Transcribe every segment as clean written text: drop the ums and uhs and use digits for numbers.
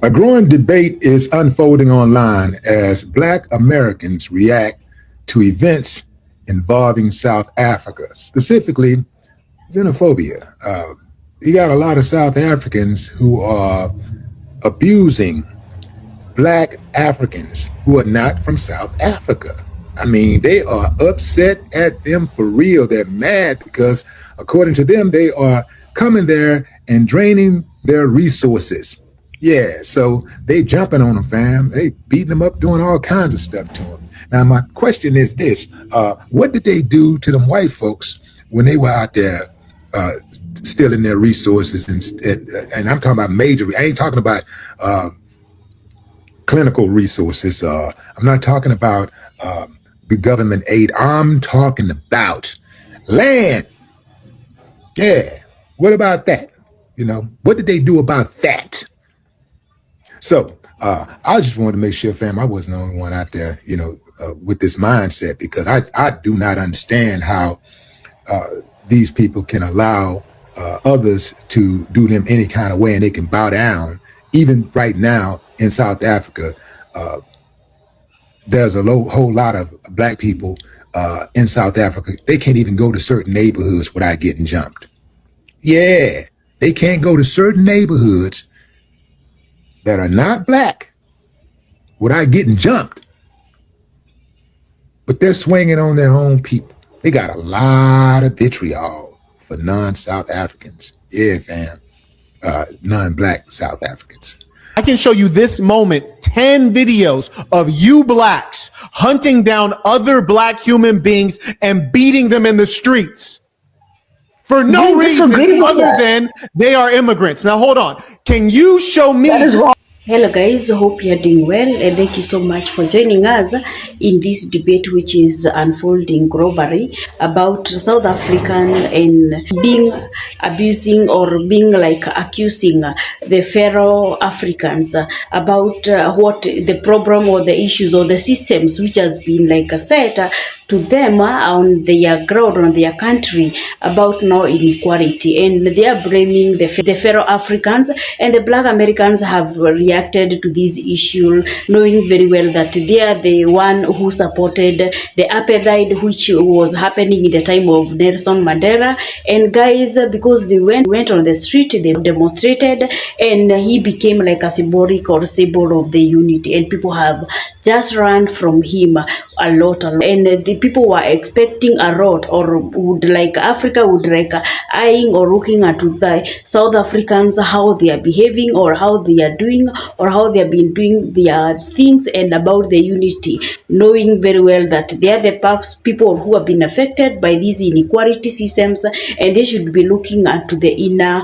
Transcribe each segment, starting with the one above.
A growing debate is unfolding online as Black Americans react to events involving South Africa, specifically xenophobia. You got a lot of South Africans who are abusing Black Africans who are not from South Africa. I mean, they are upset at them for real. They're mad because, according to them, they are coming there and draining their resources. Yeah, so they jumping on them, fam. They beating them up, doing all kinds of stuff to them. Now, my question is this. What did they do to them white folks when they were out there stealing their resources? And I'm talking about major, I ain't talking about clinical resources. I'm not talking about the government aid. I'm talking about land. Yeah, what about that? You know, what did they do about that? So I just wanted to make sure, fam, I wasn't the only one out there, you know, with this mindset, because I do not understand how these people can allow others to do them any kind of way and they can bow down. Even right now in South Africa, there's a whole lot of Black people in South Africa. They can't even go to certain neighborhoods without getting jumped. Yeah, they can't go to certain neighborhoods that are not Black without getting jumped. But they're swinging on their own people. They got a lot of vitriol for non-South Africans. Yeah, fam. Non-Black South Africans. I can show you this moment, 10 videos of you Blacks hunting down other Black human beings and beating them in the streets for no reason other than they are immigrants. Now, hold on. Can you show me? Hello guys, hope you're doing well, and thank you so much for joining us in this debate which is unfolding globally about South African and being abusing or being like accusing the fellow Africans about what the problem or the issues or the systems which has been like set to them on their ground, on their country, about now inequality, and they are blaming the fellow Africans, and the Black Americans have reacted to this issue, knowing very well that they are the one who supported the apartheid which was happening in the time of Nelson Mandela. And guys, because they went on the street, they demonstrated, and he became like a symbolic or symbol of the unity, and people have just run from him a lot. And the people were expecting a lot, or would like Africa would like eyeing or looking at the South Africans, how they are behaving or how they are doing or how they have been doing their things, and about the unity, knowing very well that they are the people who have been affected by these inequality systems, and they should be looking at the inner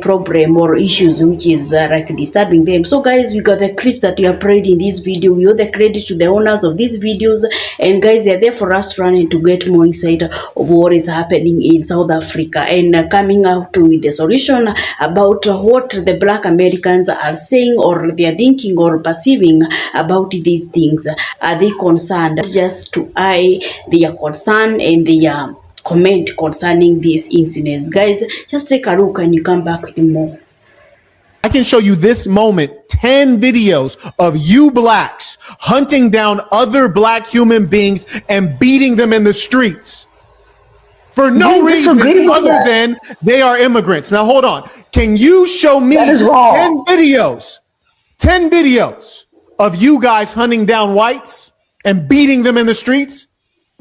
problem or issues which is like disturbing them. So guys, we got the clips that we have played in this video. We owe the credit to the owners of these videos, and guys, they're there for us running to get more insight of what is happening in South Africa, and coming out with the solution about what the Black Americans are saying or they are thinking or perceiving about these things. Are they concerned? Just to eye their concern and their comment concerning these incidents. Guys, just take a look and you come back with more. I can show you this moment, 10 videos of you Blacks hunting down other Black human beings and beating them in the streets for no reason other than they are immigrants. Now, hold on. Can you show me 10 videos of you guys hunting down whites and beating them in the streets?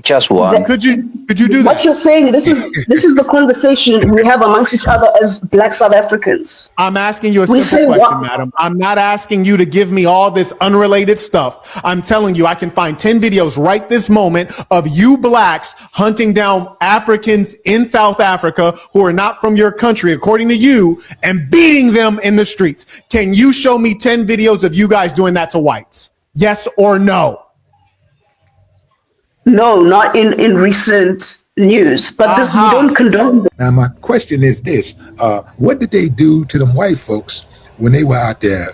Just one. Could you do that? What you're saying, this is the conversation we have amongst each other as Black South Africans. I'm asking you a simple question, madam. I'm not asking you to give me all this unrelated stuff. I'm telling you I can find 10 videos right this moment of you Blacks hunting down Africans in South Africa who are not from your country, according to you, and beating them in the streets. Can you show me 10 videos of you guys doing that to whites? Yes or no? No, not in recent news, but this, we don't condone. Now, my question is this. What did they do to them white folks when they were out there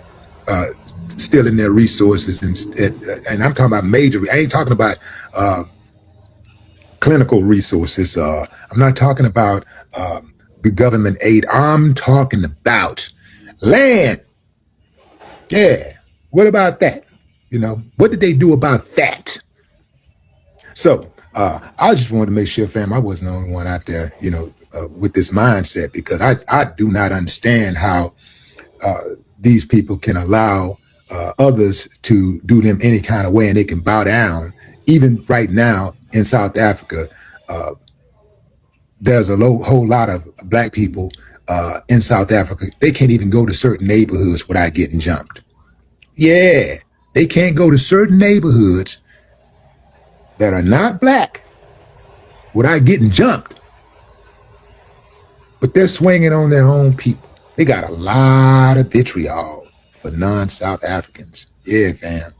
stealing their resources? And I'm talking about major, I ain't talking about clinical resources. I'm not talking about the government aid. I'm talking about land. Yeah. What about that? What did they do about that? So I just wanted to make sure, fam, I wasn't the only one out there, with this mindset, because I do not understand how these people can allow others to do them any kind of way and they can bow down. Even right now in South Africa, there's a whole lot of black people in South Africa. They can't even go to certain neighborhoods without getting jumped. Yeah, they can't go to certain neighborhoods that are not black without getting jumped. But they're swinging on their own people. They got a lot of vitriol for non-South Africans. Yeah, fam.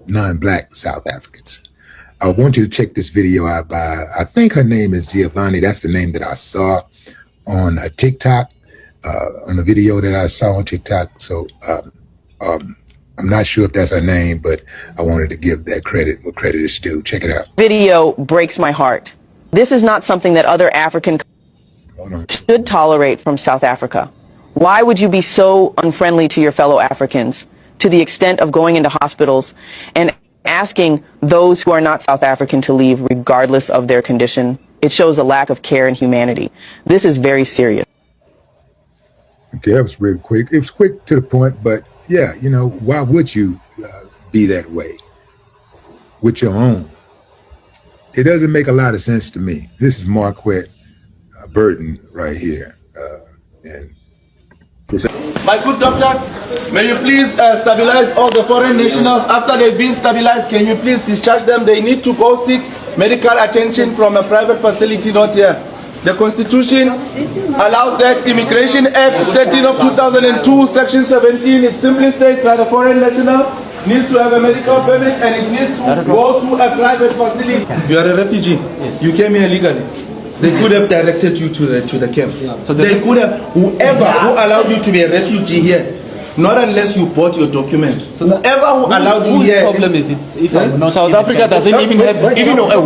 Non-black South Africans. I want you to check this video out by, I think her name is Giovanni. That's the name that I saw on TikTok, on the video that I saw on TikTok. So I'm not sure if that's her name, but I wanted to give that credit where credit is due. Check it out. Video breaks my heart. This is not something that other African should tolerate from South Africa. Why would you be so unfriendly to your fellow Africans to the extent of going into hospitals and asking those who are not South African to leave regardless of their condition? It shows a lack of care and humanity. This is very serious. Okay, that was really quick. It was quick to the point, but yeah, why would you be that way with your own? It doesn't make a lot of sense to me. This is Marquette Burton right here. My good doctors, may you please stabilize all the foreign nationals. After they've been stabilized, can you please discharge them? They need to go seek medical attention from a private facility, not here. The Constitution allows that. Immigration Act 13 of 2002, Section 17, it simply states that a foreign national needs to have a medical permit and it needs to go to a private facility. You are a refugee. Yes. You came here legally. They could have directed you to the camp. Yeah. So they could have, whoever who allowed you to be a refugee here, not unless you bought your documents. So whoever who allowed you here. The problem is South Africa doesn't even have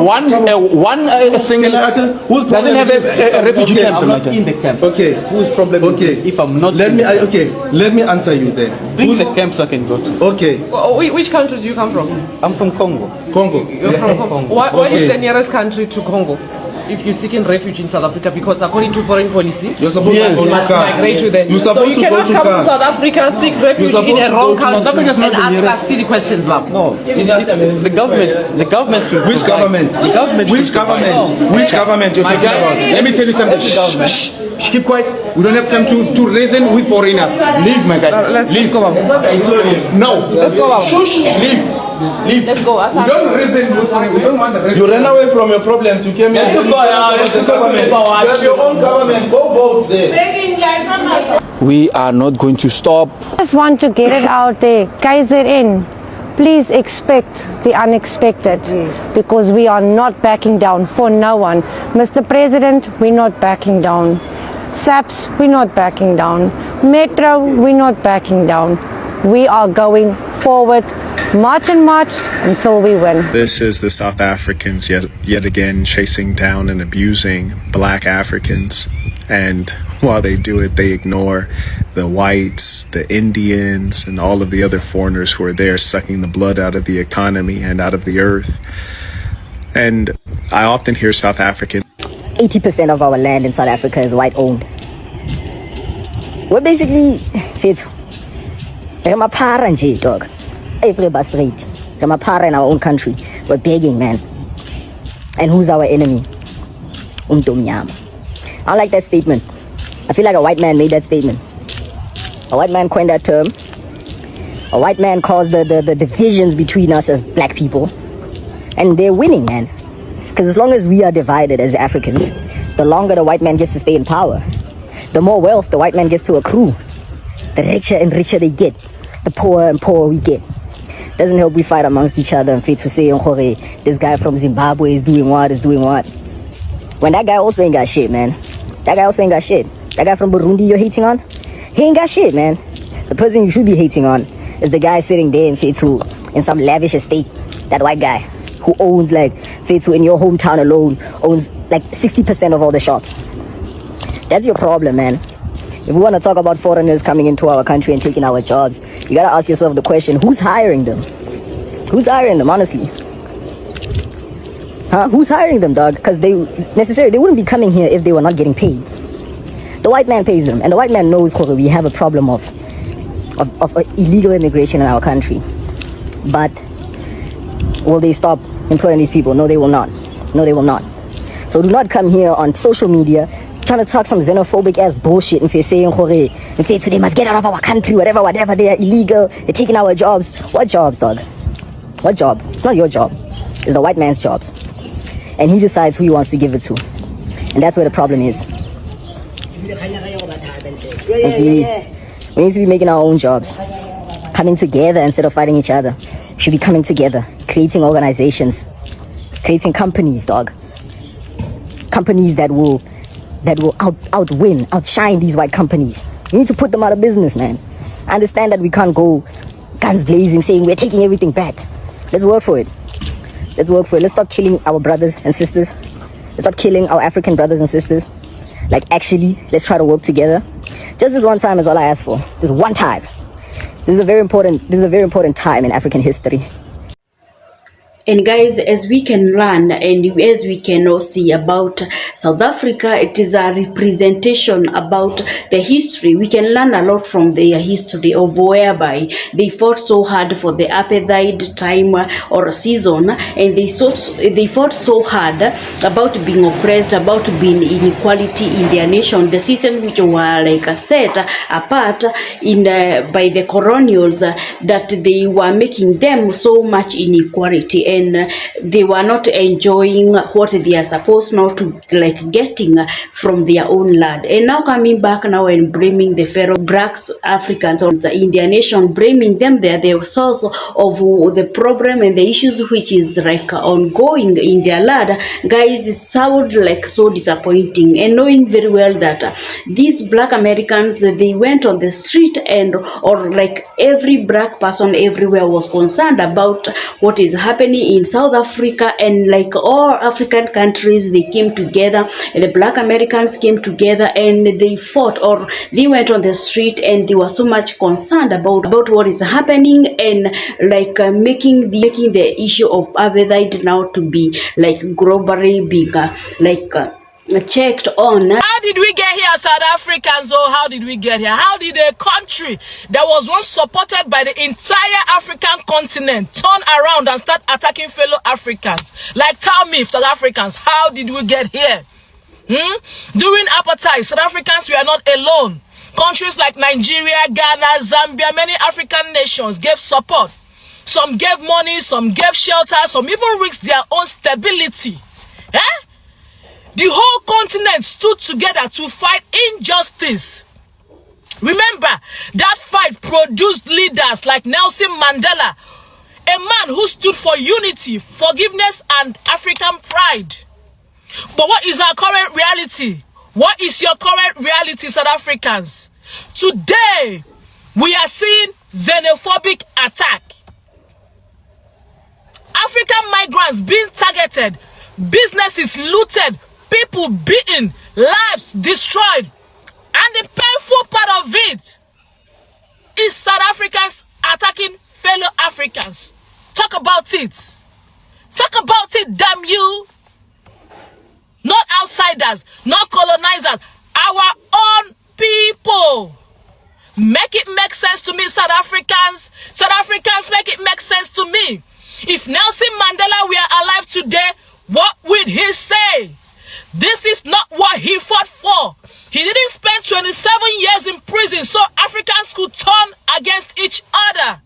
one single doesn't have a refugee camp. I'm not in the camp. Okay. Whose problem is it if I'm not? Let me answer you then. Bring the camp so I can go to. Okay. Which country do you come from? I'm from Congo. Congo. You're from Congo. What is the nearest country to Congo? If you're seeking refuge in South Africa, because according to foreign policy, you're supposed to migrate to them. So you cannot come to South Africa, seek refuge in a wrong country and ask us silly questions, ma'am. No, the government. Which government? Which government you're talking about? Let me tell you something. Shh, keep quiet. We don't have time to reason with foreigners. Leave, my guy. Let's go, ma'am. No. Let's go, ma'am. Shush. Leave. Let's go. We don't reason with foreigners. We don't want the reason. You ran away from your problems. You came here. You have your own government. Go vote there. We are not going to stop. I just want to get it out there. KZN, please expect the unexpected, because we are not backing down for no one. Mr. President, we're not backing down. SAPS, we're not backing down. Metro, we're not backing down. We are going forward, march and march until we win. This is the South Africans yet again chasing down and abusing black Africans. And while they do it, they ignore the whites, the Indians, and all of the other foreigners who are there sucking the blood out of the economy and out of the earth. And I often hear South Africans. 80% of our land in South Africa is white owned. We're basically dog. Everybody straight. In our own country. We're begging, man. And who's our enemy? I don't like that statement. I feel like a white man made that statement. A white man coined that term. A white man caused the divisions between us as black people. And they're winning, man. Because as long as we are divided as Africans, the longer the white man gets to stay in power, the more wealth the white man gets to accrue. The richer and richer they get, the poorer and poorer we get. Doesn't help we fight amongst each other and fit to say, this guy from Zimbabwe is doing what. When that guy also ain't got shit, man. That guy also ain't got shit. That guy from Burundi you're hating on, he ain't got shit, man. The person you should be hating on is the guy sitting there in Fetu in some lavish estate. That white guy who owns like Fetu in your hometown alone, owns like 60% of all the shops. That's your problem, man. If we want to talk about foreigners coming into our country and taking our jobs, you gotta ask yourself the question, who's hiring them? Who's hiring them, honestly? Huh? Who's hiring them, dog? Because they wouldn't be coming here if they were not getting paid. The white man pays them, and the white man knows that we have a problem of illegal immigration in our country. But will they stop employing these people? No, they will not. No, they will not. So do not come here on social media trying to talk some xenophobic ass bullshit and if saying if they must get out of our country, whatever, they are illegal, they're taking our jobs. What jobs, dog? What job? It's not your job. It's the white man's jobs. And he decides who he wants to give it to. And that's where the problem is. We need to be making our own jobs. Coming together instead of fighting each other. We should be coming together, creating organizations, creating companies, dog. Companies that will outshine these white companies. We need to put them out of business, man. I understand that we can't go guns blazing saying we're taking everything back. Let's work for it. Let's work for it. Let's stop killing our brothers and sisters. Let's stop killing our African brothers and sisters. Like, actually, let's try to work together. Just this one time is all I ask for. Just one time. This is a very important time in African history. And guys, as we can learn and as we can all see about South Africa, it is a representation about the history. We can learn a lot from their history of whereby they fought so hard for the Apartheid time or season, and they fought so hard about being oppressed, about being inequality in their nation, the system which were like set apart by the colonials, that they were making them so much inequality. And they were not enjoying what they are supposed now to like getting from their own land. And now coming back now and blaming the fellow blacks, Africans on the Indian nation, blaming them, they are the source of the problem and the issues which is like ongoing in their land. Guys, it sound like so disappointing, and knowing very well that these black Americans, they went on the street or like every black person everywhere was concerned about what is happening in South Africa, and like all African countries, they came together, and the black Americans came together and they fought, or they went on the street, and they were so much concerned about what is happening, and like making the issue of apartheid now to be like globally bigger, checked on. How did we get here, South Africans? Oh, how did we get here? How did a country that was once supported by the entire African continent turn around and start attacking fellow Africans? Like, tell me, South Africans, how did we get here? During apartheid, South Africans were not alone. Countries like Nigeria, Ghana, Zambia, many African nations gave support. Some gave money, some gave shelter, some even risked their own stability. The whole continent stood together to fight injustice. Remember, that fight produced leaders like Nelson Mandela, a man who stood for unity, forgiveness, and African pride. But what is our current reality? What is your current reality, South Africans? Today, we are seeing xenophobic attack. African migrants being targeted, businesses looted, people beaten, lives destroyed. And the painful part of it is South Africans attacking fellow Africans. Talk about it. Talk about it, damn you. Not outsiders, not colonizers, our own people. Make it make sense to me, South Africans. South Africans, make it make sense to me. If Nelson Mandela were alive today, what would he say? This is not what he fought for. He didn't spend 27 years in prison so Africans could turn against each other.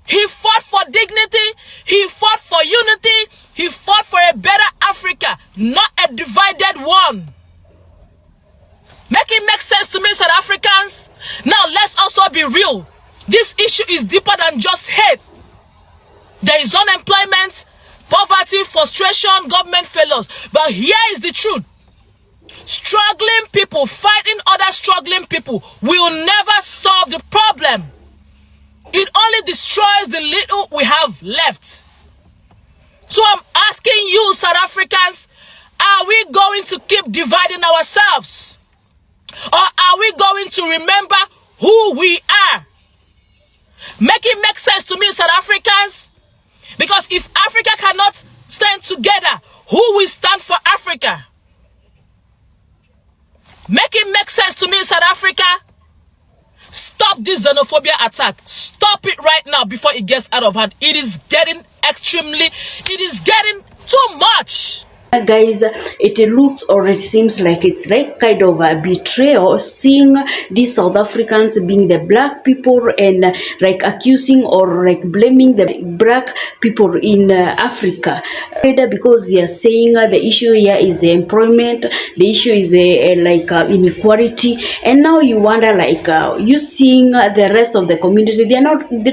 He fought for dignity. He fought for unity. He fought for a better Africa, not a divided one. Make it make sense to me, South Africans. Now let's also be real. This issue is deeper than just hate. There is unemployment, poverty, frustration, government failures. But here is the truth. Struggling people fighting other struggling people will never solve the problem. It only destroys the little we have left. So I'm asking you, South Africans, are we going to keep dividing ourselves? Or are we going to remember who we are? Make it make sense to me, South Africans. Because if Africa cannot stand together, who will stand for Africa? Make it make sense to me, South Africa. Stop this xenophobia attack. Stop it right now before it gets out of hand. It is getting too much. Guys, it looks or it seems like it's like kind of a betrayal, seeing these South Africans being the black people and like accusing or like blaming the black people in Africa, because they are saying the issue here is the employment, the issue is like inequality, and now you wonder like you seeing the rest of the community, they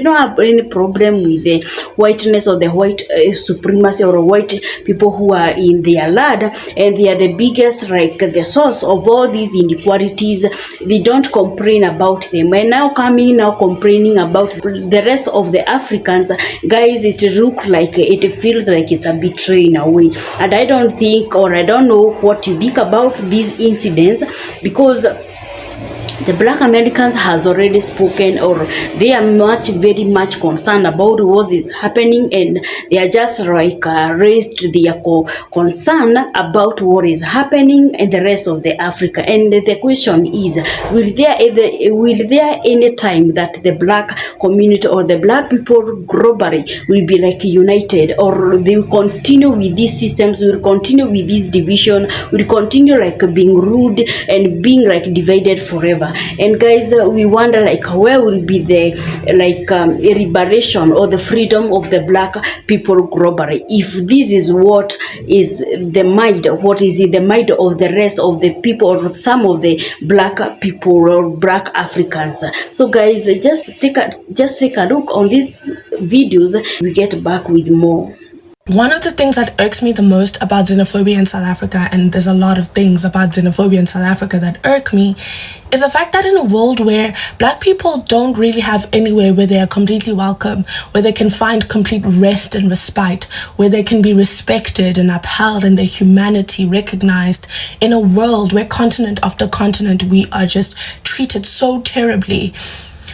don't have any problem with the whiteness or the white supremacy or white people who are in their land, and they are the biggest, like the source of all these inequalities. They don't complain about them, and now complaining about the rest of the Africans. Guys, it looks like, it feels like it's a betrayal in a way, and I don't think, or I don't know what you think about these incidents, because the black Americans has already spoken, or they are very much concerned about what is happening, and they are just like raised their concern about what is happening in the rest of the Africa. And the question is, will there any time that the black community or the black people globally will be like united, or they will continue with these systems, will continue with this division, will continue like being rude and being like divided forever? And guys, we wonder like where will be the like liberation or the freedom of the black people globally if this is what is the mind, what is the mind of the rest of the people, or some of the black people or black Africans. So guys, just take a look on these videos. We get back with more. One of the things that irks me the most about xenophobia in South Africa, and there's a lot of things about xenophobia in South Africa that irk me, is the fact that in a world where black people don't really have anywhere where they are completely welcome, where they can find complete rest and respite, where they can be respected and upheld and their humanity recognized, in a world where continent after continent we are just treated so terribly,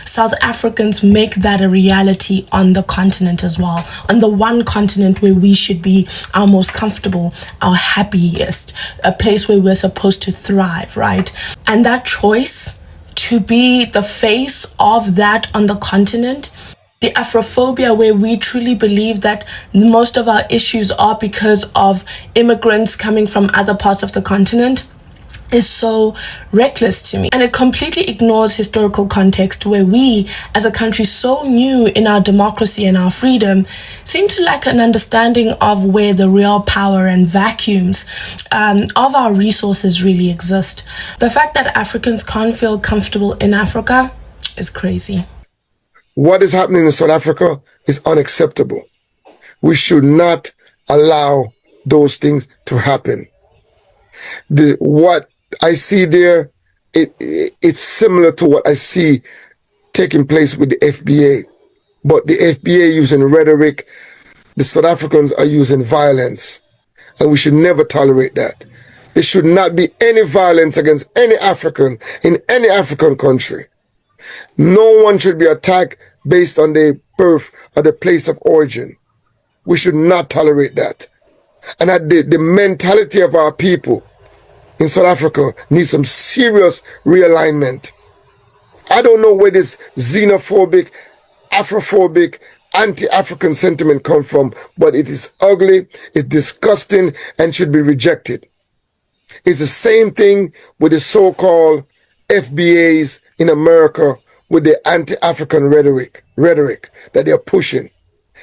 South Africans make that a reality on the continent as well, on the one continent where we should be our most comfortable, our happiest, a place where we're supposed to thrive, right? And that choice to be the face of that on the continent, the Afrophobia, where we truly believe that most of our issues are because of immigrants coming from other parts of the continent, is so reckless to me, and it completely ignores historical context where we as a country so new in our democracy and our freedom seem to lack an understanding of where the real power and vacuums of our resources really exist. The fact that Africans can't feel comfortable in Africa is crazy. What is happening in South Africa is unacceptable. We should not allow those things to happen. What I see there, it's similar to what I see taking place with the FBA. But the FBA using rhetoric, the South Africans are using violence. And we should never tolerate that. There should not be any violence against any African in any African country. No one should be attacked based on their birth or the place of origin. We should not tolerate that. And that the mentality of our people in South Africa needs some serious realignment. I don't know where this xenophobic, Afrophobic, anti-African sentiment comes from, but it is ugly, it's disgusting, and should be rejected. It's the same thing with the so-called FBAs in America with the anti-African rhetoric that they are pushing.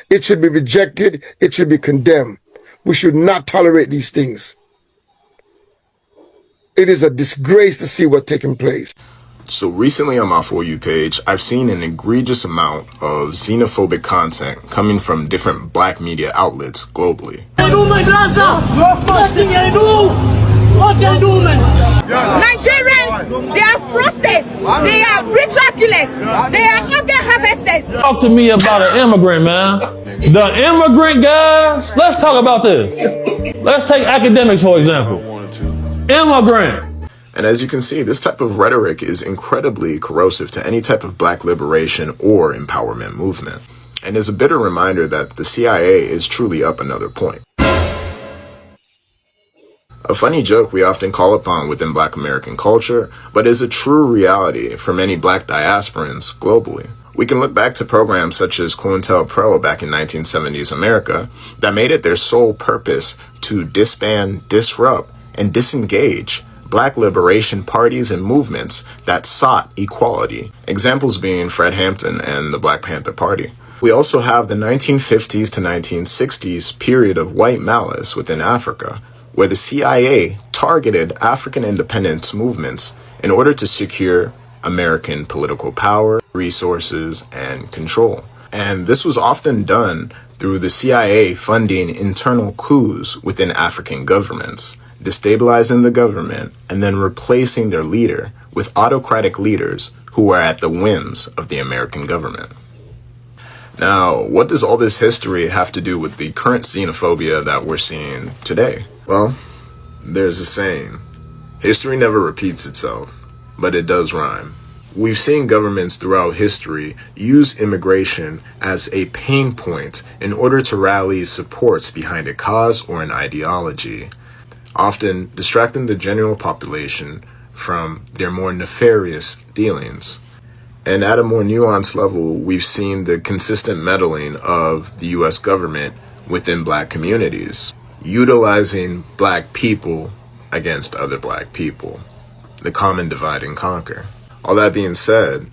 It should be rejected, it should be condemned. We should not tolerate these things. It is a disgrace to see what's taking place. So recently on my For You page, I've seen an egregious amount of xenophobic content coming from different black media outlets globally. Nigerians, they are fraudsters, they are ritual killers, they are organ harvesters. Talk to me about an immigrant, man. The immigrant guys, let's talk about this. Let's take academics, for example. Immigrant. And as you can see, this type of rhetoric is incredibly corrosive to any type of black liberation or empowerment movement, and is a bitter reminder that the CIA is truly up another point. A funny joke we often call upon within Black American culture, but is a true reality for many Black diasporans globally. We can look back to programs such as COINTELPRO back in 1970s America that made it their sole purpose to disband, disrupt, and disengage Black liberation parties and movements that sought equality, examples being Fred Hampton and the Black Panther Party. We also have the 1950s to 1960s period of white malice within Africa, where the CIA targeted African independence movements in order to secure American political power, resources, and control. And this was often done through the CIA funding internal coups within African governments, destabilizing the government and then replacing their leader with autocratic leaders who were at the whims of the American government. Now, what does all this history have to do with the current xenophobia that we're seeing today? Well, there's a saying, history never repeats itself, but it does rhyme. We've seen governments throughout history use immigration as a pain point in order to rally supports behind a cause or an ideology, often distracting the general population from their more nefarious dealings. And at a more nuanced level, we've seen the consistent meddling of the US government within Black communities, utilizing Black people against other Black people, the common divide and conquer. All that being said,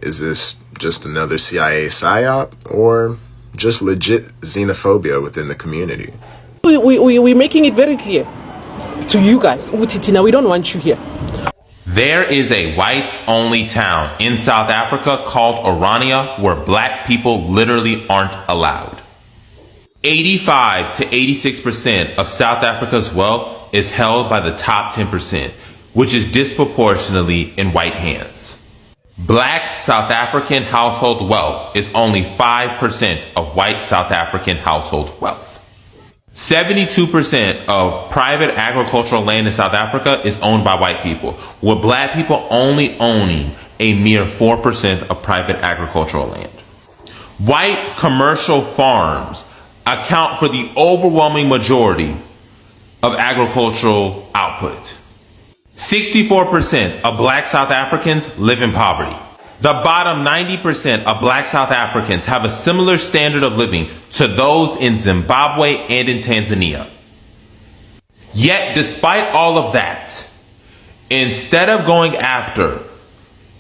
is this just another CIA psyop or just legit xenophobia within the community? We're making it very clear to you guys, Utitina, we don't want you here. There is a whites-only town in South Africa called Orania where Black people literally aren't allowed. 85 to 86% of South Africa's wealth is held by the top 10%, which is disproportionately in white hands. Black South African household wealth is only 5% of white South African household wealth. 72% of private agricultural land in South Africa is owned by white people, with Black people only owning a mere 4% of private agricultural land. White commercial farms account for the overwhelming majority of agricultural output. 64% of Black South Africans live in poverty. The bottom 90% of Black South Africans have a similar standard of living to those in Zimbabwe and in Tanzania. Yet, despite all of that, instead of going after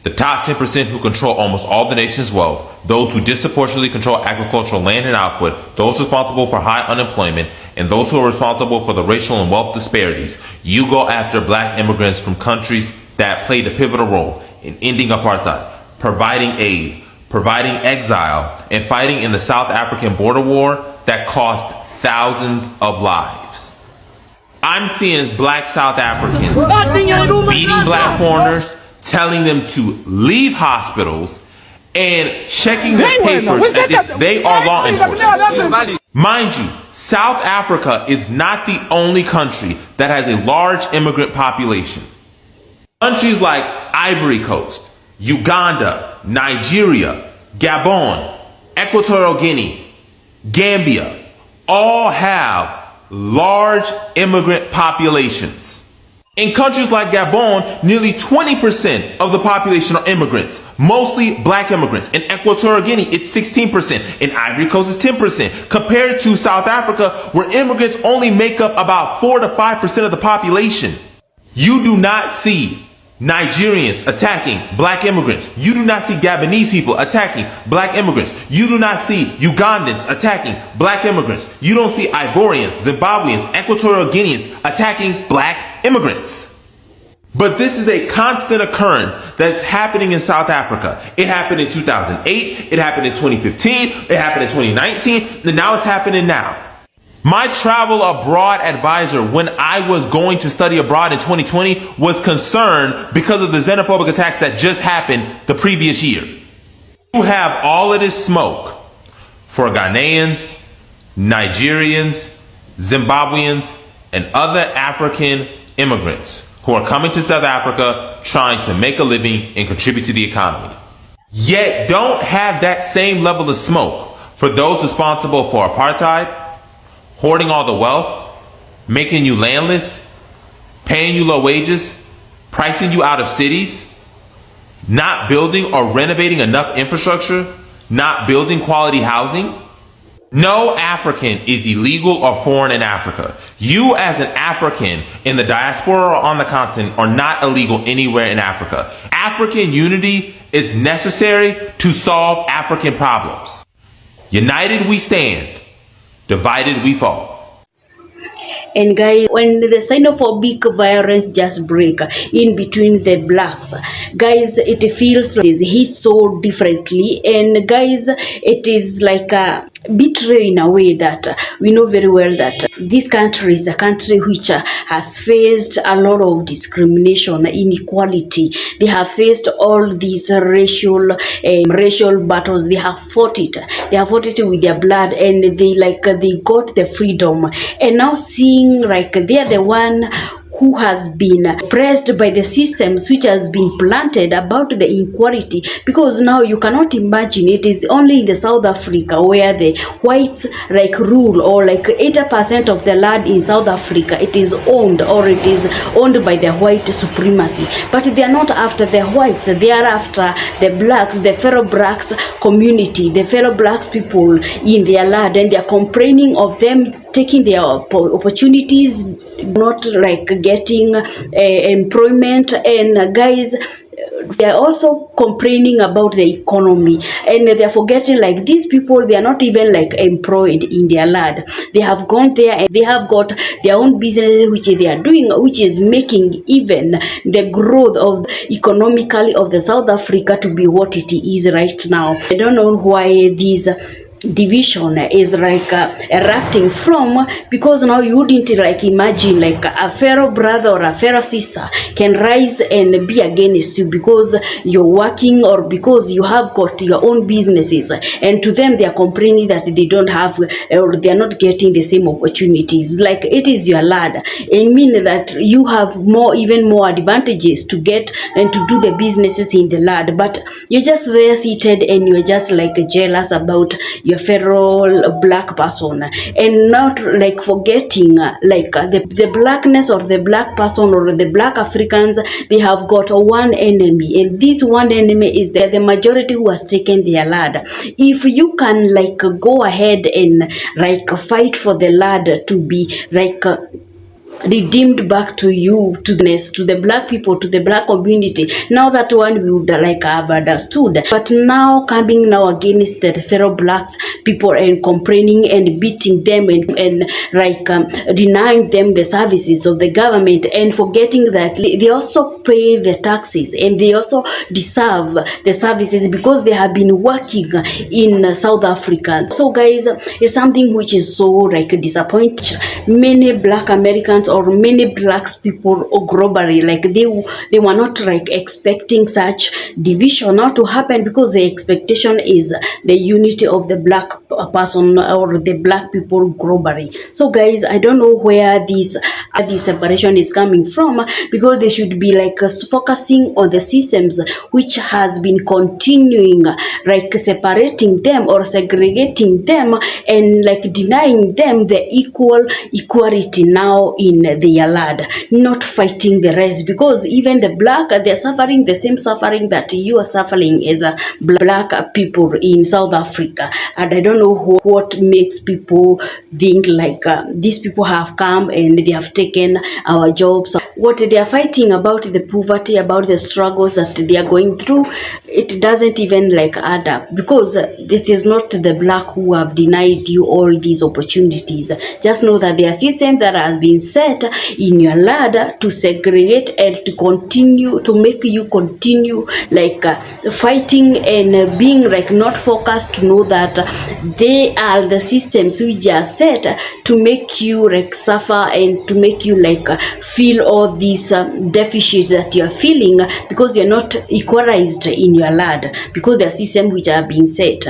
the top 10% who control almost all the nation's wealth, those who disproportionately control agricultural land and output, those responsible for high unemployment, and those who are responsible for the racial and wealth disparities, you go after Black immigrants from countries that played a pivotal role in ending apartheid, providing aid, providing exile, and fighting in the South African border war that cost thousands of lives. I'm seeing Black South Africans beating Black foreigners, telling them to leave hospitals, and checking their papers as if they are law enforcement. Mind you, South Africa is not the only country that has a large immigrant population. Countries like Ivory Coast, Uganda, Nigeria, Gabon, Equatorial Guinea, Gambia, all have large immigrant populations. In countries like Gabon, nearly 20% of the population are immigrants, mostly Black immigrants. In Equatorial Guinea, it's 16%. In Ivory Coast, it's 10%. Compared to South Africa, where immigrants only make up about 4 to 5% of the population. You do not see Nigerians attacking Black immigrants. You do not see Gabonese people attacking Black immigrants. You do not see Ugandans attacking Black immigrants. You don't see Ivorians, Zimbabweans, Equatorial Guineans attacking Black immigrants. But this is a constant occurrence that's happening in South Africa. It happened in 2008, it happened in 2015, it happened in 2019, and now it's happening now. My travel abroad advisor, when I was going to study abroad in 2020, was concerned because of the xenophobic attacks that just happened the previous year. You have all of this smoke for Ghanaians, Nigerians, Zimbabweans, and other African immigrants who are coming to South Africa trying to make a living and contribute to the economy. Yet don't have that same level of smoke for those responsible for apartheid, hoarding all the wealth, making you landless, paying you low wages, pricing you out of cities, not building or renovating enough infrastructure, not building quality housing. No African is illegal or foreign in Africa. You as an African in the diaspora or on the continent are not illegal anywhere in Africa. African unity is necessary to solve African problems. United we stand, divided we fall. And guys, when the xenophobic violence just break in between the blacks, guys, it feels like it hits so differently. And guys, it is like a betrayal in a way that we know very well that this country is a country which has faced a lot of discrimination, inequality. They have faced all these racial battles. They have fought it. They have fought it with their blood, and they got the freedom. And now seeing like they are the one who has been oppressed by the systems which has been planted about the inequality, because now you cannot imagine it is only in the South Africa where the whites rule, or 80% of the land in South Africa it is owned, or it is owned by the white supremacy. But they are not after the whites, they are after the blacks, the fellow blacks community, the fellow blacks people in their land, and they are complaining of them taking their opportunities, not getting employment. And guys, they are also complaining about the economy, and they are forgetting these people, they are not even employed in their land. They have gone there and they have got their own business which they are doing, which is making even the growth of economically of the South Africa to be what it is right now. I don't know why these division is erupting from, because now you wouldn't imagine a fellow brother or a fellow sister can rise and be against you because you're working or because you have got your own businesses, and to them they are complaining that they don't have or they are not getting the same opportunities. It is your land. It means that you have even more advantages to get and to do the businesses in the land, but you're just there seated and you're just jealous about your fellow black person, and not forgetting the blackness or the black person or the black Africans. They have got one enemy, and this one enemy is the majority who has taken their land. If you can go ahead and fight for the land to be redeemed back to you, to the black people, to the black community, now that one we would have understood. But now coming now against the fellow blacks people and complaining and beating them and denying them the services of the government, and forgetting that they also pay the taxes and they also deserve the services because they have been working in South Africa. So guys, it's something which is so disappointing. Many black Americans or many blacks people globally, they were not expecting such division not to happen, because the expectation is the unity of the black person or the black people globally. So guys, I don't know where this separation is coming from, because they should be focusing on the systems which has been continuing separating them or segregating them and denying them the equality now in their land, not fighting the rest, because even the black, they're suffering the same suffering that you are suffering as a black people in South Africa. And I don't know what makes people think these people have come and they have taken our jobs. What they are fighting about, the poverty, about the struggles that they are going through, it doesn't even add up, because this is not the black who have denied you all these opportunities. Just know that there are systems that has been set in your ladder to segregate and to continue to make you continue fighting and being not focused, to know that they are the systems which are set to make you suffer and to make you feel all these deficits that you're feeling, because you're not equalized in your ladder, because there are systems which are being set,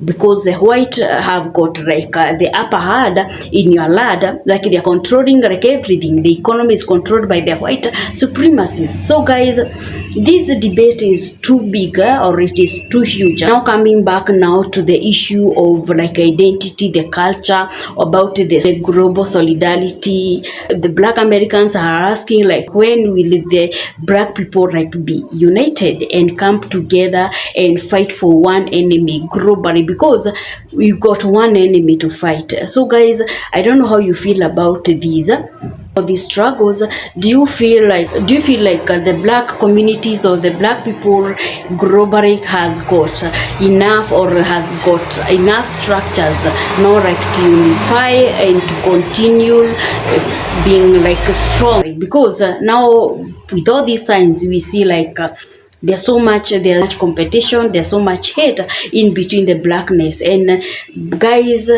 because the white have got the upper hand in your ladder, they are controlling everything everything. The economy is controlled by the white supremacists. So guys, this debate is too big, or it is too huge. Now coming back now to the issue of like identity, the culture, about the global solidarity. The Black Americans are asking like, when will the Black people like be united and come together and fight for one enemy globally, because we got one enemy to fight. So guys, I don't know how you feel about these struggles. Do you feel like the Black communities or the Black people globally has got enough, or has got enough structures now like to unify and to continue being like strong? Because now with all these signs we see like there's so much competition, there's so much hate in between the blackness. And guys,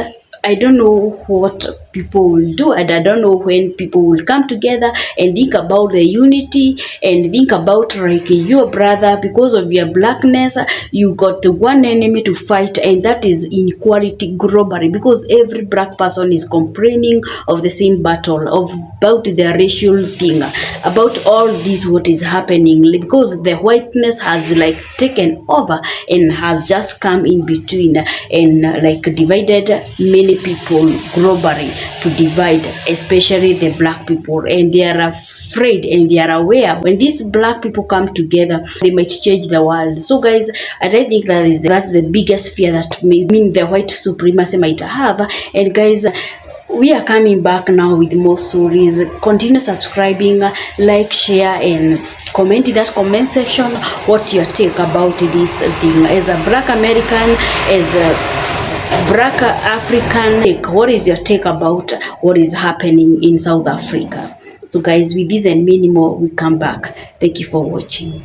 I don't know what people will do, and I don't know when people will come together and think about the unity and think about like your brother. Because of your blackness, you got the one enemy to fight, and that is inequality globally, because every Black person is complaining of the same battle, about the racial thing, about all this what is happening, because the whiteness has like taken over and has just come in between and like divided many people globally, to divide especially the Black people. And they are afraid and they are aware when these Black people come together, they might change the world. So guys, I don't think that's the biggest fear that the white supremacy might have. And guys, we are coming back now with more stories. Continue subscribing, like, share, and comment in that comment section what your take about this thing. As a Black American, as a Black African, what is your take about what is happening in South Africa? So guys, with this and many more, we come back. Thank you for watching.